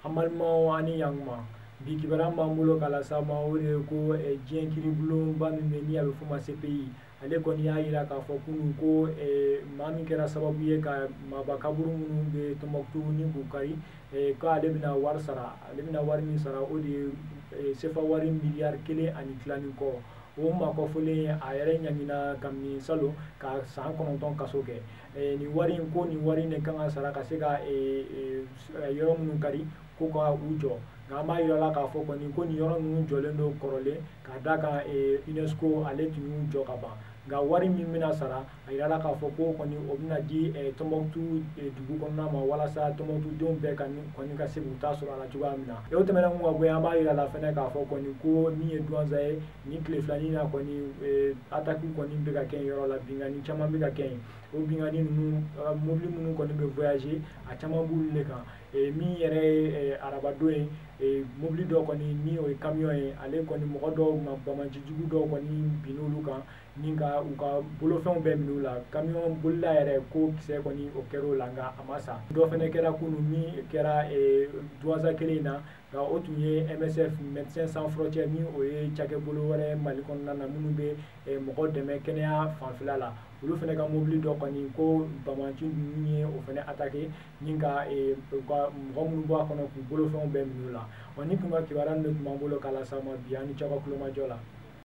amalma ani yangma bi kibara mambulo kala sama ore ko jien kiribulon ba min ni abe fuma CPI ale koni ya ira ka fo kunu ko mami kera sababu ye ka mabakaburu munu be Tombouctou ni Bukari ka ale bina war sara ale bina war ni sara o de sefa wari miliyar kelen ani tilani ko o ma ko fole a yɛrɛ ɲangina kamini salo ka san 9 kaso kɛ ni wari ko ni wari ne kan ka sara ka se ka yɔrɔ minnu kari ko ka u jɔ nka an b'a yira la k'a fɔ kɔni ko ni yɔrɔ ninnu jɔlen don kɔrɔlen ka da kan UNESCO ale tun y'u jɔ ka ban nka wari min bɛna sara a yira la k'a fɔ ko kɔni o bɛna di Tombouctou dugu kɔnɔna ma walasa Tombouctou denw bɛɛ kɔni ka se k'u ta sɔrɔ a la cogoya min na o tɛmɛnen mun ka bɔ yen an b'a yira la fɛnɛ k'a fɔ kɔni ko min ye douanza ye ni tile filanin na kɔni attaque kɔni bɛ ka kɛ yen yɔrɔ la bingani caman bɛ ka kɛ yen o bingani ninnu mobili minnu kɔni bɛ voyager a caman b'olu de kan min yɛrɛ ye arabadon ye mobili dɔ kɔni ni o ye camion ye ale kɔni mɔgɔ dɔw bamacijugu dɔw kɔni bin'olu kan ni ka u ka bolofɛnw bɛɛ min'u la camion bolila yɛrɛ ko kisɛ kɔni o kɛr'o la nka a ma sa dɔ fɛnɛ kɛra kunun min kɛra douanza kelen in na nka o tun ye MSF Médecins Sans Frontières ni o ye cakɛbolo wɛrɛ Mali kɔnɔna na minnu bɛ mɔgɔ dɛmɛ kɛnɛya fanfɛla la olu fɛnɛ ka mobili dɔ kɔni ko bamaci ninnu ye o fɛnɛ attaqué ni ka mɔgɔ minnu bɔ a kɔnɔ k'u bolofɛnw bɛɛ min'u la wa ni tun ka kibaruya min tun b'an bolo k'a las'aw ma bi an ni cɛ ka kulomajɔ la